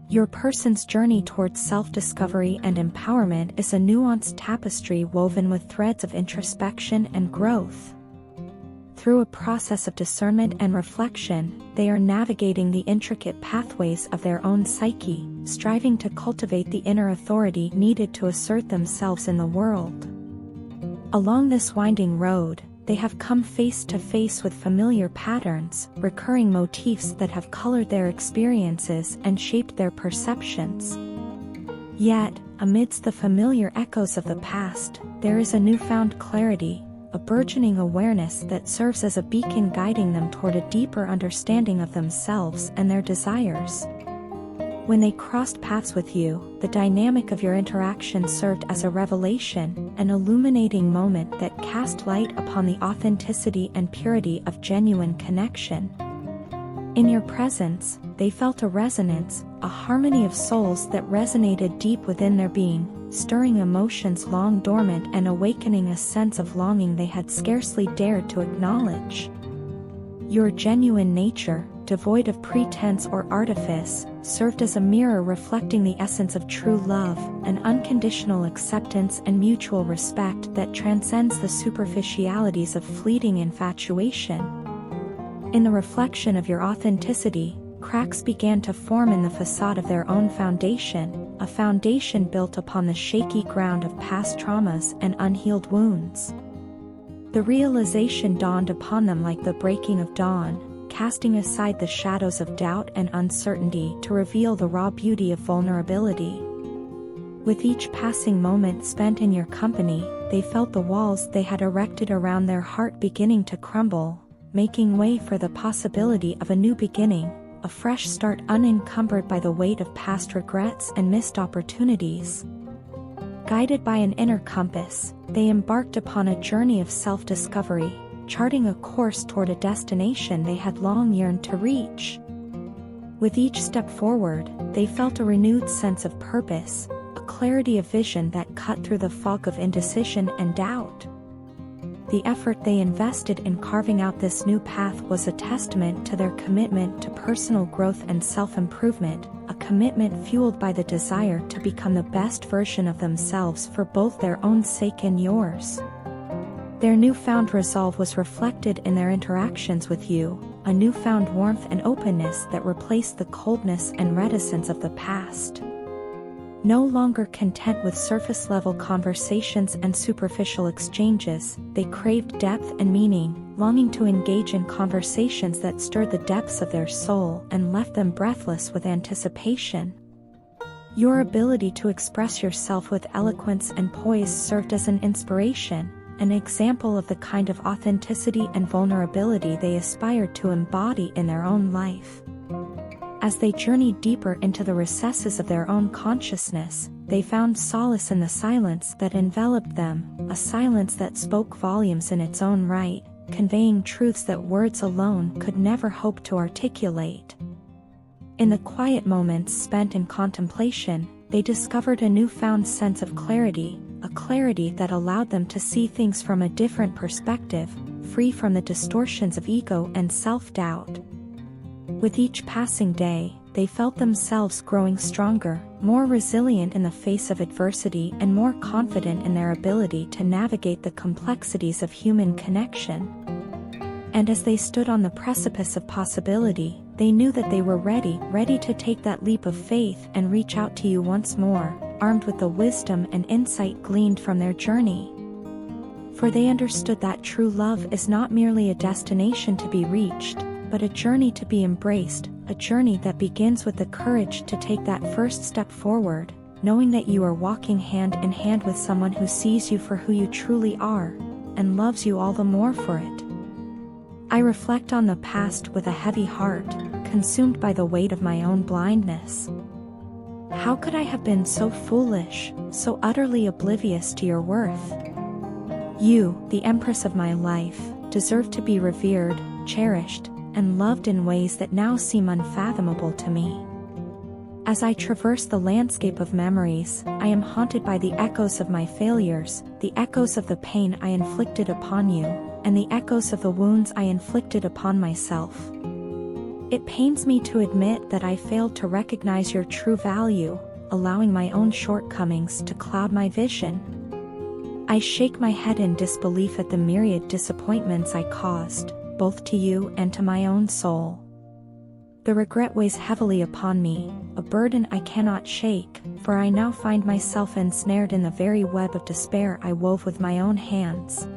Your person's journey towards self-discovery and empowerment is a nuanced tapestry woven with threads of introspection and growth. Through a process of discernment and reflection, they are navigating the intricate pathways of their own psyche, striving to cultivate the inner authority needed to assert themselves in the world. Along this winding road, they have come face to face with familiar patterns, recurring motifs that have colored their experiences and shaped their perceptions. Yet, amidst the familiar echoes of the past, there is a newfound clarity, a burgeoning awareness that serves as a beacon guiding them toward a deeper understanding of themselves and their desires. When they crossed paths with you, the dynamic of your interaction served as a revelation, an illuminating moment that cast light upon the authenticity and purity of genuine connection. In your presence, they felt a resonance, a harmony of souls that resonated deep within their being, stirring emotions long dormant and awakening a sense of longing they had scarcely dared to acknowledge. Your genuine nature, devoid of pretense or artifice, served as a mirror reflecting the essence of true love, an unconditional acceptance and mutual respect that transcends the superficialities of fleeting infatuation. In the reflection of your authenticity, cracks began to form in the facade of their own foundation, a foundation built upon the shaky ground of past traumas and unhealed wounds. The realization dawned upon them like the breaking of dawn, casting aside the shadows of doubt and uncertainty to reveal the raw beauty of vulnerability. With each passing moment spent in your company, they felt the walls they had erected around their heart beginning to crumble, making way for the possibility of a new beginning, a fresh start unencumbered by the weight of past regrets and missed opportunities. Guided by an inner compass, they embarked upon a journey of self-discovery, charting a course toward a destination they had long yearned to reach. With each step forward, they felt a renewed sense of purpose, a clarity of vision that cut through the fog of indecision and doubt. The effort they invested in carving out this new path was a testament to their commitment to personal growth and self-improvement, a commitment fueled by the desire to become the best version of themselves for both their own sake and yours. Their newfound resolve was reflected in their interactions with you, a newfound warmth and openness that replaced the coldness and reticence of the past. No longer content with surface-level conversations and superficial exchanges, they craved depth and meaning, longing to engage in conversations that stirred the depths of their soul and left them breathless with anticipation. Your ability to express yourself with eloquence and poise served as an inspiration, an example of the kind of authenticity and vulnerability they aspired to embody in their own life. As they journeyed deeper into the recesses of their own consciousness, they found solace in the silence that enveloped them, a silence that spoke volumes in its own right, conveying truths that words alone could never hope to articulate. In the quiet moments spent in contemplation, they discovered a newfound sense of clarity, a clarity that allowed them to see things from a different perspective, free from the distortions of ego and self-doubt. With each passing day, they felt themselves growing stronger, more resilient in the face of adversity and more confident in their ability to navigate the complexities of human connection. And as they stood on the precipice of possibility, they knew that they were ready to take that leap of faith and reach out to you once more, armed with the wisdom and insight gleaned from their journey. For they understood that true love is not merely a destination to be reached, but a journey to be embraced, a journey that begins with the courage to take that first step forward, knowing that you are walking hand in hand with someone who sees you for who you truly are, and loves you all the more for it. I reflect on the past with a heavy heart, consumed by the weight of my own blindness. How could I have been so foolish, so utterly oblivious to your worth? You, the empress of my life, deserve to be revered, cherished, and loved in ways that now seem unfathomable to me. As I traverse the landscape of memories, I am haunted by the echoes of my failures, the echoes of the pain I inflicted upon you, and the echoes of the wounds I inflicted upon myself. It pains me to admit that I failed to recognize your true value, allowing my own shortcomings to cloud my vision. I shake my head in disbelief at the myriad disappointments I caused, both to you and to my own soul. The regret weighs heavily upon me, a burden I cannot shake, for I now find myself ensnared in the very web of despair I wove with my own hands.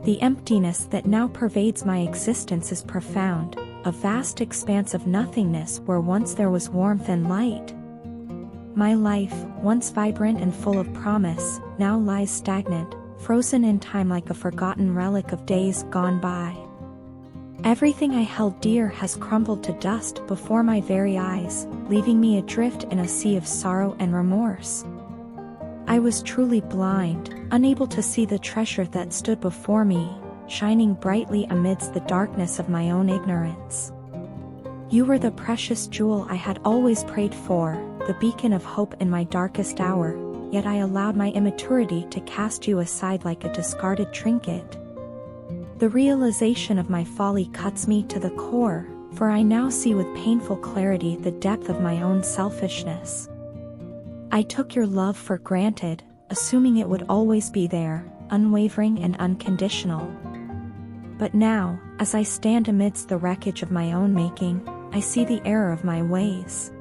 The emptiness that now pervades my existence is profound, a vast expanse of nothingness where once there was warmth and light. My life, once vibrant and full of promise, now lies stagnant, frozen in time like a forgotten relic of days gone by. Everything I held dear has crumbled to dust before my very eyes, leaving me adrift in a sea of sorrow and remorse. I was truly blind, unable to see the treasure that stood before me, shining brightly amidst the darkness of my own ignorance. You were the precious jewel I had always prayed for, the beacon of hope in my darkest hour, yet I allowed my immaturity to cast you aside like a discarded trinket. The realization of my folly cuts me to the core, for I now see with painful clarity the depth of my own selfishness. I took your love for granted, assuming it would always be there, unwavering and unconditional. But now, as I stand amidst the wreckage of my own making, I see the error of my ways.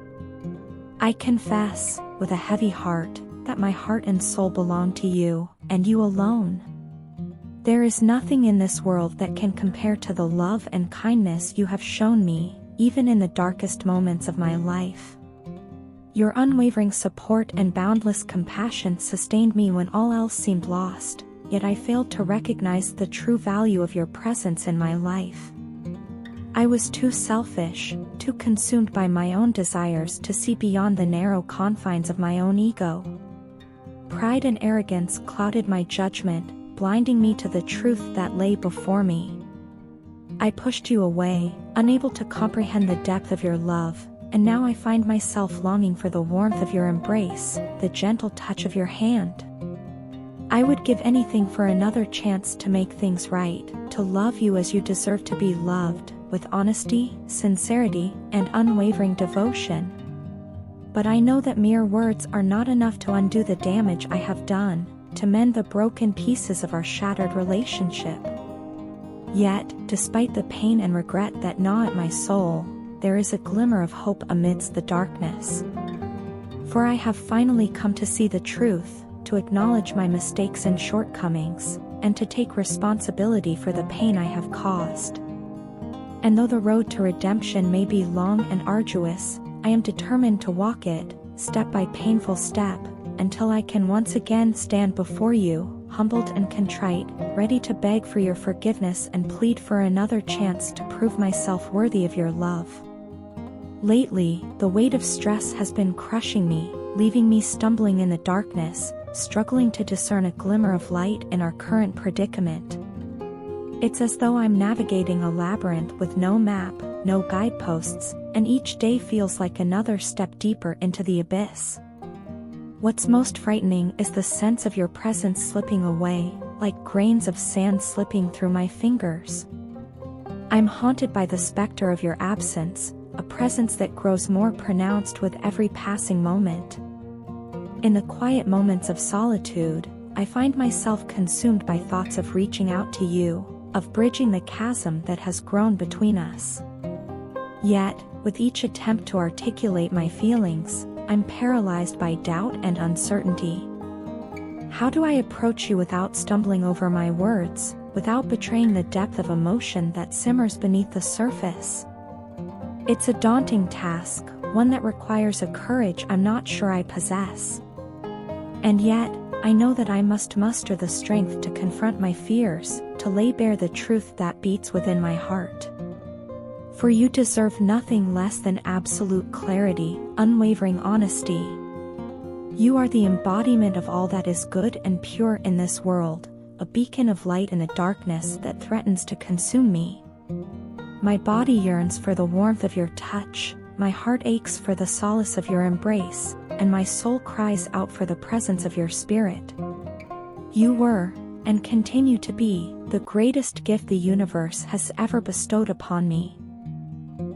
I confess, with a heavy heart, that my heart and soul belong to you, and you alone. There is nothing in this world that can compare to the love and kindness you have shown me, even in the darkest moments of my life. Your unwavering support and boundless compassion sustained me when all else seemed lost, yet I failed to recognize the true value of your presence in my life. I was too selfish, too consumed by my own desires to see beyond the narrow confines of my own ego. Pride and arrogance clouded my judgment, blinding me to the truth that lay before me. I pushed you away, unable to comprehend the depth of your love, and now I find myself longing for the warmth of your embrace, the gentle touch of your hand. I would give anything for another chance to make things right, to love you as you deserve to be loved, with honesty, sincerity, and unwavering devotion. But I know that mere words are not enough to undo the damage I have done, to mend the broken pieces of our shattered relationship. Yet, despite the pain and regret that gnaw at my soul, there is a glimmer of hope amidst the darkness. For I have finally come to see the truth, to acknowledge my mistakes and shortcomings, and to take responsibility for the pain I have caused. And though the road to redemption may be long and arduous, I am determined to walk it, step by painful step, until I can once again stand before you, humbled and contrite, ready to beg for your forgiveness and plead for another chance to prove myself worthy of your love. Lately, the weight of stress has been crushing me, leaving me stumbling in the darkness, struggling to discern a glimmer of light in our current predicament. It's as though I'm navigating a labyrinth with no map, no guideposts, and each day feels like another step deeper into the abyss. What's most frightening is the sense of your presence slipping away, like grains of sand slipping through my fingers. I'm haunted by the specter of your absence, a presence that grows more pronounced with every passing moment. In the quiet moments of solitude, I find myself consumed by thoughts of reaching out to you, of bridging the chasm that has grown between us. Yet, with each attempt to articulate my feelings, I'm paralyzed by doubt and uncertainty. How do I approach you without stumbling over my words, without betraying the depth of emotion that simmers beneath the surface? It's a daunting task, one that requires a courage I'm not sure I possess. And yet, I know that I must muster the strength to confront my fears, to lay bare the truth that beats within my heart. For you deserve nothing less than absolute clarity, unwavering honesty. You are the embodiment of all that is good and pure in this world, a beacon of light in a darkness that threatens to consume me. My body yearns for the warmth of your touch, my heart aches for the solace of your embrace, and my soul cries out for the presence of your spirit. You were, and continue to be, the greatest gift the universe has ever bestowed upon me.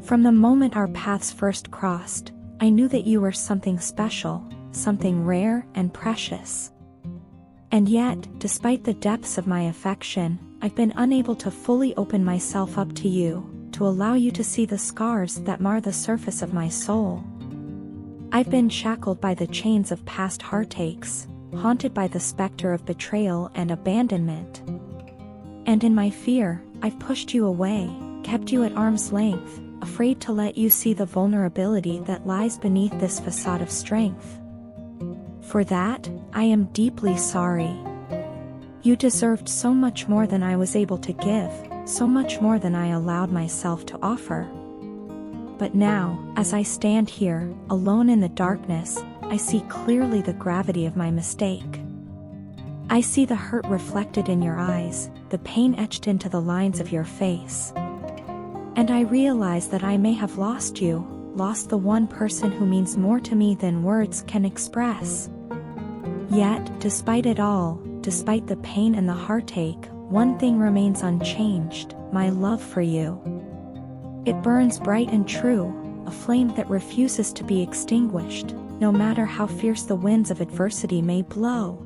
From the moment our paths first crossed, I knew that you were something special, something rare and precious. And yet, despite the depths of my affection, I've been unable to fully open myself up to you, to allow you to see the scars that mar the surface of my soul. I've been shackled by the chains of past heartaches, haunted by the specter of betrayal and abandonment. And in my fear, I've pushed you away, kept you at arm's length, afraid to let you see the vulnerability that lies beneath this facade of strength. For that, I am deeply sorry. You deserved so much more than I was able to give, so much more than I allowed myself to offer. But now, as I stand here, alone in the darkness, I see clearly the gravity of my mistake. I see the hurt reflected in your eyes, the pain etched into the lines of your face. And I realize that I may have lost you, lost the one person who means more to me than words can express. Yet, despite it all, despite the pain and the heartache, one thing remains unchanged: my love for you. It burns bright and true, a flame that refuses to be extinguished, no matter how fierce the winds of adversity may blow.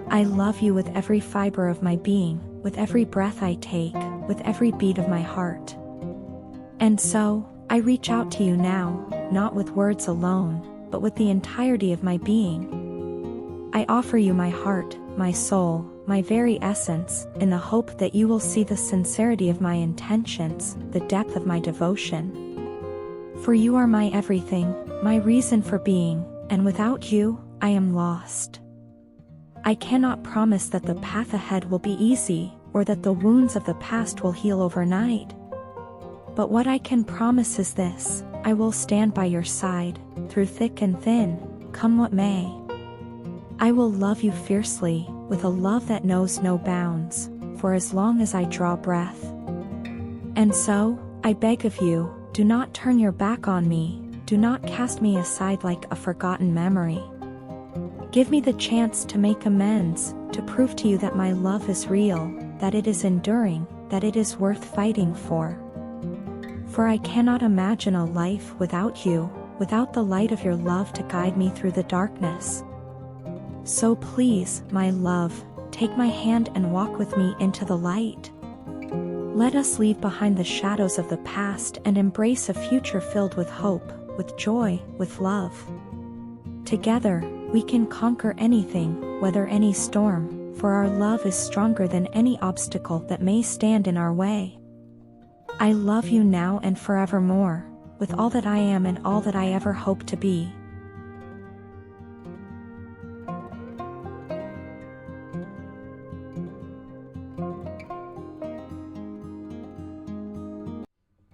I love you with every fiber of my being, with every breath I take, with every beat of my heart. And so, I reach out to you now, not with words alone, but with the entirety of my being. I offer you my heart, my soul, my very essence, in the hope that you will see the sincerity of my intentions, the depth of my devotion. For you are my everything, my reason for being, and without you, I am lost. I cannot promise that the path ahead will be easy, or that the wounds of the past will heal overnight. But what I can promise is this: I will stand by your side, through thick and thin, come what may. I will love you fiercely, with a love that knows no bounds, for as long as I draw breath. And so, I beg of you, do not turn your back on me, do not cast me aside like a forgotten memory. Give me the chance to make amends, to prove to you that my love is real, that it is enduring, that it is worth fighting for. For I cannot imagine a life without you, without the light of your love to guide me through the darkness. So please, my love, take my hand and walk with me into the light. Let us leave behind the shadows of the past and embrace a future filled with hope, with joy, with love. Together, we can conquer anything, weather any storm, for our love is stronger than any obstacle that may stand in our way. I love you now and forevermore, with all that I am and all that I ever hope to be.